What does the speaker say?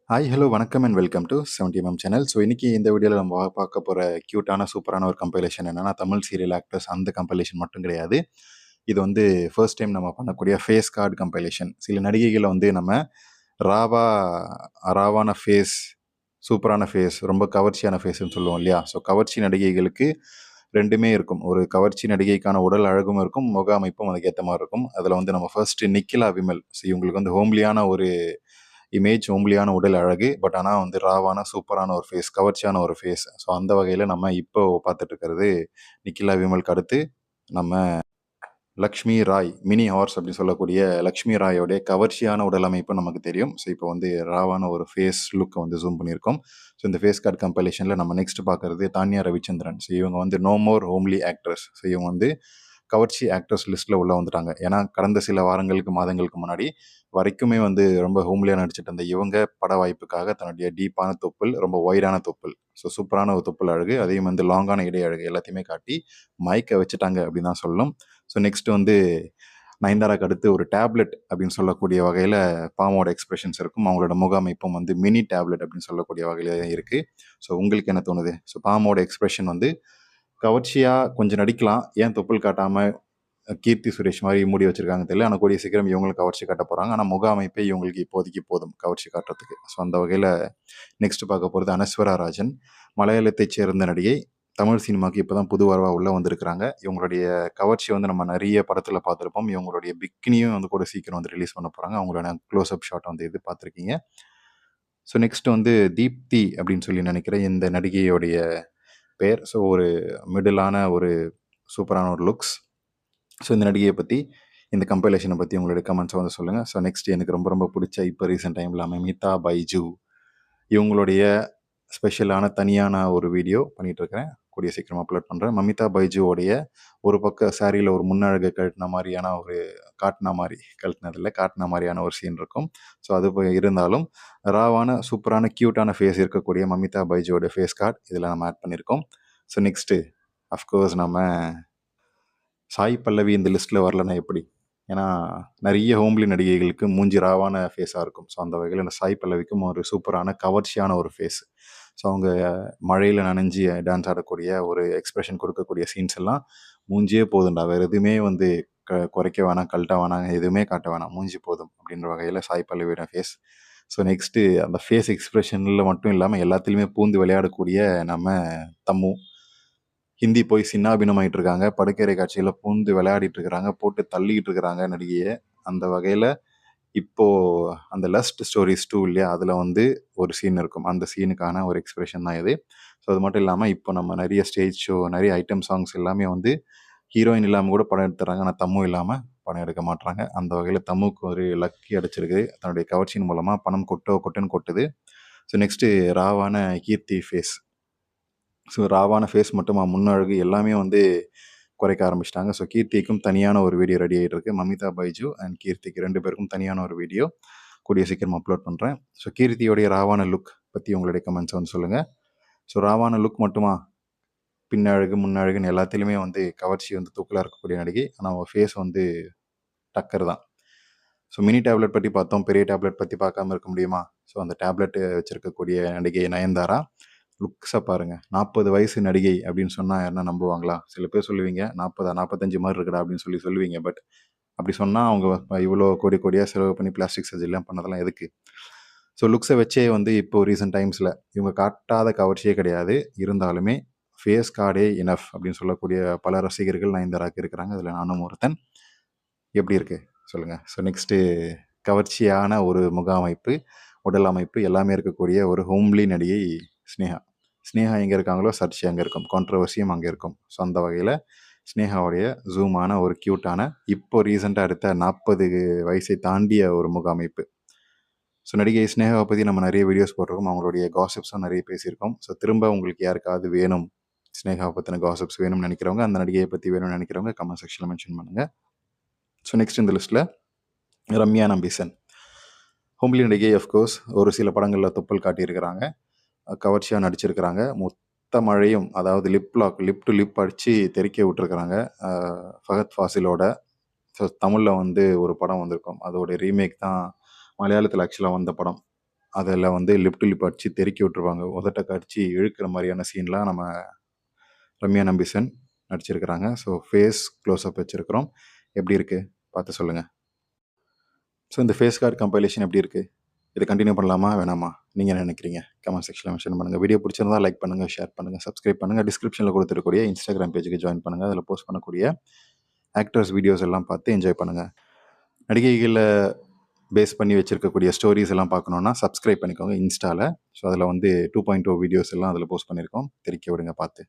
Hi, hello, வணக்கம் and welcome to 70mm channel. So இன்னைக்கு இந்த வீடியோவில் நம்ம பார்க்க போகிற க்யூட்டான சூப்பரான ஒரு கம்பைலேஷன் என்னன்னா, தமிழ் சீரியல் ஆக்டர்ஸ் அந்த கம்பைலேஷன் மட்டும் கிடையாது. இது வந்து ஃபர்ஸ்ட் டைம் நம்ம பண்ணக்கூடிய ஃபேஸ் கார்டு கம்பைலேஷன். சில நடிகைகளை வந்து நம்ம ராவா ராவான ஃபேஸ், சூப்பரான ஃபேஸ், ரொம்ப கவர்ச்சியான ஃபேஸ்ன்னு சொல்லுவோம் இல்லையா? ஸோ கவர்ச்சி நடிகைகளுக்கு ரெண்டுமே இருக்கும். ஒரு கவர்ச்சி நடிகைக்கான உடல் அழகும் இருக்கும், முக அமைப்பும் அதுக்கேற்ற மாதிரி இருக்கும். அதில் வந்து நம்ம ஃபர்ஸ்ட் நிக்கிலா விமல். ஸோ இவங்களுக்கு வந்து ஹோம்லியான ஒரு இமேஜ், ஹோம்லியான உடல் அழகு. பட் ஆனால் வந்து ராவான சூப்பரான ஒரு ஃபேஸ், கவர்ச்சியான ஒரு ஃபேஸ். ஸோ அந்த வகையில் நம்ம இப்போ பார்த்துட்டு இருக்கிறது நிக்கிலா விமலுக்கு அடுத்து நம்ம லக்ஷ்மி ராய், மினி ஹார்ஸ் அப்படின்னு சொல்லக்கூடிய லக்ஷ்மி ராயோடைய கவர்ச்சியான உடல் அமைப்பு நமக்கு தெரியும். ஸோ இப்போ வந்து ராவான ஒரு ஃபேஸ் லுக்கை வந்து ஜூம் பண்ணியிருக்கோம். ஸோ இந்த ஃபேஸ் கார்டு கம்பைலேஷனில் நம்ம நெக்ஸ்ட் பார்க்குறது தானியா ரவிச்சந்திரன். ஸோ இவங்க வந்து no more homely actress. So இவங்க வந்து கவர்ச்சி ஆக்டர்ஸ் லிஸ்ட்டில் உள்ள வந்துட்டாங்க. ஏன்னா கடந்த சில வாரங்களுக்கு மாதங்களுக்கு முன்னாடி வரைக்குமே வந்து ரொம்ப ஹோம்லியாக நடிச்சிட்டு இருந்த இவங்க பட வாய்ப்புக்காக தன்னுடைய டீப்பான தொப்புள், ரொம்ப ஒய்டான தொப்புள், ஸோ சூப்பரான ஒரு தொப்புள் அழகு, அதையும் வந்து லாங்கான இடை அழகு எல்லாத்தையுமே காட்டி மயக்க வச்சுட்டாங்க அப்படின்னு தான் சொல்லணும். ஸோ நெக்ஸ்ட் வந்து நயன்தாராக்கு அடுத்து ஒரு டேப்லெட் அப்படின்னு சொல்லக்கூடிய வகையில் பாமோட எக்ஸ்பிரஷன்ஸ் இருக்கும். அவங்களோட முக அமைப்பும் வந்து மினி டேப்லெட் அப்படின்னு சொல்லக்கூடிய வகையில் இருக்குது. ஸோ உங்களுக்கு என்ன தோணுது? ஸோ பாமோட எக்ஸ்பிரஷன் வந்து கவர்ச்சியாக கொஞ்சம் நடிக்கலாம், ஏன் தொப்புள் காட்டாமல் கீர்த்தி சுரேஷ் மாதிரி மூடி வச்சிருக்காங்க தெரியல. ஆனால் கூடிய சீக்கிரம் இவங்களுக்கு கவர்ச்சி காட்ட போகிறாங்க. ஆனால் முக அமைப்பே இவங்களுக்கு இப்போதைக்கு போதும் கவர்ச்சி காட்டுறதுக்கு. ஸோ அந்த வகையில் நெக்ஸ்ட் பார்க்க போகிறது அனஸ்வரா ராஜன். மலையாளத்தைச் சேர்ந்த நடிகை. தமிழ் சினிமாவுக்கு இப்போ தான் புது வரவாக உள்ளே வந்திருக்கிறாங்க. இவங்களுடைய கவர்ச்சி வந்து நம்ம நிறைய படத்தில் பார்த்துருப்போம். இவங்களுடைய பிக்கினியும் வந்து கூட சீக்கிரம் வந்து ரிலீஸ் பண்ண போகிறாங்க. அவங்களோட க்ளோஸ்அப் ஷாட் வந்து இது பார்த்துருக்கீங்க. ஸோ நெக்ஸ்ட் வந்து தீப்தி அப்படின்னு சொல்லி நினைக்கிறேன் இந்த நடிகையோடைய பேர். ஸோ ஒரு மிடிலான ஒரு சூப்பரான ஒரு லுக்ஸ். ஸோ இந்த நடிகையை பற்றி, இந்த கம்பைலேஷனை பற்றி உங்களுடைய கமெண்ட்ஸை வந்து சொல்லுங்கள். ஸோ நெக்ஸ்ட் எனக்கு ரொம்ப ரொம்ப பிடிச்ச இப்போ ரீசெண்ட் டைமில் மமிதா பைஜு இவங்களுடைய ஸ்பெஷலான தனியான ஒரு வீடியோ பண்ணிகிட்ருக்கிறேன். கூடிய சீக்கிரம் அப்லோட் பண்ணுறேன். மமிதா பைஜுவோடைய ஒரு பக்க சாரியில் ஒரு முன்னழகை கழட்டின மாதிரியான ஒரு காட்டின மாதிரியான ஒரு சீன் இருக்கும். ஸோ அது இருந்தாலும் ராவான சூப்பரான க்யூட்டான ஃபேஸ் இருக்கக்கூடிய மமிதா பைஜுவோட ஃபேஸ் கார்டு இதில் நம்ம ஆட் பண்ணியிருக்கோம். ஸோ நெக்ஸ்ட்டு அஃப்கோர்ஸ் நம்ம சாய் பல்லவி இந்த லிஸ்ட்டில் வரலன்னா எப்படி? ஏன்னா நிறைய ஹோம்லி நடிகைகளுக்கு மூஞ்சி ராவான ஃபேஸாக இருக்கும். ஸோ அந்த வகையில் இந்த சாய் பல்லவிக்கும் ஒரு சூப்பரான கவர்ச்சியான ஒரு ஃபேஸ். ஸோ அவங்க மழையில் நனைஞ்சி டான்ஸ் ஆடக்கூடிய ஒரு எக்ஸ்ப்ரெஷன் கொடுக்கக்கூடிய சீன்ஸ் எல்லாம் மூஞ்சியே போதும்டா, வேறு எதுவுமே வந்து குறைக்க வேணாம், கழட்ட வேணாம், எதுவுமே காட்ட வேணாம், மூஞ்சி போதும் அப்படின்ற வகையில் சாய் பல்லவியோட ஃபேஸ். ஸோ நெக்ஸ்ட்டு அந்த ஃபேஸ் எக்ஸ்ப்ரெஷனில் மட்டும் இல்லாமல் எல்லாத்துலேயுமே பூந்து விளையாடக்கூடிய நம்ம தம்மு. ஹிந்தி போய் சின்னாபின்னமாயிட்டு இருக்காங்க, படுக்கறை காட்சியில் பூந்து விளையாடிட்டு இருக்கிறாங்க, போட்டு தள்ளிக்கிட்டு இருக்கிறாங்க நடிகையை. அந்த வகையில் இப்போது அந்த லஸ்ட் ஸ்டோரிஸ் 2 இல்லையா, அதில் வந்து ஒரு சீன் இருக்கும். அந்த சீனுக்கான ஒரு எக்ஸ்பிரஷன் தான் இது. ஸோ அது மட்டும் இல்லாமல் இப்போ நம்ம நிறைய ஸ்டேஜ் ஷோ, நிறைய ஐட்டம் சாங்ஸ் எல்லாமே வந்து ஹீரோயின் இல்லாமல் கூட படம் எடுத்துறாங்க. ஆனால் தம்மு இல்லாமல் படம் எடுக்க மாட்டாங்க. அந்த வகையில் தம்முக்கு ஒரு லக்கி அடிச்சிருக்கு. தன்னுடைய கவர்ச்சியின் மூலமாக பணம் கொட்டுன்னு கொட்டுது. ஸோ நெக்ஸ்ட்டு ராவான கீர்த்தி ஃபேஸ். ஸோ ராவான ஃபேஸ் மட்டுமா, முன்னழகு எல்லாமே வந்து குறைக்க ஆரம்பிச்சிட்டாங்க. ஸோ கீர்த்திக்கும் தனியான ஒரு வீடியோ ரெடி ஆகிட்டு இருக்கு. மமிதா பைஜு அண்ட் கீர்த்திக்கு 2 பேருக்கும் தனியான ஒரு வீடியோ கூடிய சீக்கிரம் அப்லோட் பண்ணுறேன். ஸோ கீர்த்தியோடைய ராவான லுக் பற்றி உங்களுடைய கமெண்ட்ஸ் வந்து சொல்லுங்கள். ஸோ ராவான லுக் மட்டுமா, பின்னழகு முன்னழகுன்னு எல்லாத்துலேயுமே வந்து கவர்ச்சி வந்து தூக்கலாக இருக்கக்கூடிய நடிகை. ஆனால் அவங்க ஃபேஸ் வந்து டக்கர் தான். ஸோ மினி டேப்லெட் பற்றி பார்த்தோம், பெரிய டேப்லெட் பற்றி பார்க்காம இருக்க முடியுமா? ஸோ அந்த டேப்லெட் வச்சுருக்கக்கூடிய நடிகை நயன்தாரா. லுக்ஸை பாருங்கள். 40 வயசு நடிகை அப்படின்னு சொன்னால் யாருன்னா நம்புவாங்களா? சில பேர் சொல்லுவீங்க 40 45 மாதிரி இருக்குடா அப்படின்னு சொல்லுவீங்க. பட் அப்படி சொன்னால் அவங்க இவ்வளோ கோடியாக செலவு பண்ணி பிளாஸ்டிக் சர்ஜரிலாம் பண்ணதெல்லாம் எதுக்கு? ஸோ லுக்ஸை வச்சே வந்து இப்போ ரீசெண்ட் டைம்ஸில் இவங்க காட்டாத கவர்ச்சியே கிடையாது. இருந்தாலுமே ஃபேஸ் கார்டே இனஃப் அப்படின்னு சொல்லக்கூடிய பல ரசிகர்கள் நயன்தாராக்கு இருக்கிறாங்க. அதில் நானும் ஒருத்தன். எப்படி இருக்குது சொல்லுங்கள். ஸோ நெக்ஸ்ட்டு கவர்ச்சியான ஒரு முக அமைப்பு, உடல் அமைப்பு எல்லாமே இருக்கக்கூடிய ஒரு ஹோம்லி நடிகை ஸ்னேகா. ஸ்னேகா எங்கே இருக்காங்களோ சர்ச்சை அங்கே இருக்கும், கான்ட்ரவர்சியும் அங்கே இருக்கும். ஸோ அந்த வகையில் ஸ்னேகாவுடைய ஜூமான ஒரு க்யூட்டான இப்போ ரீசெண்டாக எடுத்த 40 வயசை தாண்டிய ஒரு முக அமைப்பு. ஸோ நடிகை ஸ்னேகாவை பற்றி நம்ம நிறைய வீடியோஸ் போட்டிருக்கோம். அவங்களுடைய காசிப்ஸும் நிறைய பேசியிருக்கோம். ஸோ திரும்ப உங்களுக்கு யாருக்காவது வேணும், ஸ்னேகாவை பற்றின காசிப்ஸ் வேணும்னு நினைக்கிறவங்க, அந்த நடிகையை பற்றி வேணும்னு நினைக்கிறவங்க கமெண்ட் செக்ஷனில் மென்ஷன் பண்ணுங்கள். ஸோ நெக்ஸ்ட் இந்த லிஸ்ட்டில் ரம்யா நம்பீசன். ஹோம்லி நடிகை. அஃப்கோர்ஸ் ஒரு சில படங்களில் தொப்பல் காட்டியிருக்கிறாங்க, கவர்ச்சியாக நடிச்சிருக்கிறாங்க. மொத்த மழையும், அதாவது லிப் டு லிப் அடித்து தெறிக்க விட்டுருக்குறாங்க ஃபஹத் ஃபாசிலோட. ஸோ தமிழில் வந்து ஒரு படம் வந்திருக்கும், அதோடைய ரீமேக் தான் மலையாளத்தில் ஆக்சுவலாக வந்த படம். அதில் வந்து லிப் டு லிப் அடிச்சு தெறிக்கி விட்டுருவாங்க. உதட்ட கடிச்சு இழுக்கிற மாதிரியான சீன்லாம் நம்ம ரம்யா நம்பிசன் நடிச்சிருக்கிறாங்க. ஸோ ஃபேஸ் க்ளோஸ்அப் வச்சுருக்கிறோம். எப்படி இருக்குது பார்த்து சொல்லுங்கள். ஸோ இந்த ஃபேஸ் கார்டு கம்பைலேஷன் எப்படி இருக்குது? இதை கண்டினியூ பண்ணலாமா வேணாமா? நீங்கள் என்ன நினைக்கிறீங்க? கமெண்ட் செக்ஷனில் மென்ஷன் பண்ணுங்கள். வீடியோ பிடிச்சிருந்தா லைக் பண்ணுங்கள், ஷேர் பண்ணுங்கள், சப்ஸ்கிரைப் பண்ணுங்கள். டிஸ்கிரிப்ஷனில் கொடுத்துருக்கூடிய இன்ஸ்டாகிராம் பேஜுக்கு ஜாயின் பண்ணுங்கள். அதில் போஸ்ட் பண்ணக்கூடிய ஆக்டர்ஸ் வீடியோஸ் எல்லாம் பார்த்து என்ஜாய் பண்ணுங்கள். நடிகைகளை பேஸ் பண்ணி வச்சுருக்கக்கூடிய ஸ்டோரிஸ் எல்லாம் பார்க்கணுன்னா சப்ஸ்கிரைப் பண்ணிக்கோங்க இன்ஸ்டாவில். ஸோ அதில் வந்து 2.0 வீடியோஸ் எல்லாம் அதில் போஸ்ட் பண்ணியிருக்கோம். தெரிக்க விடுங்க பார்த்து.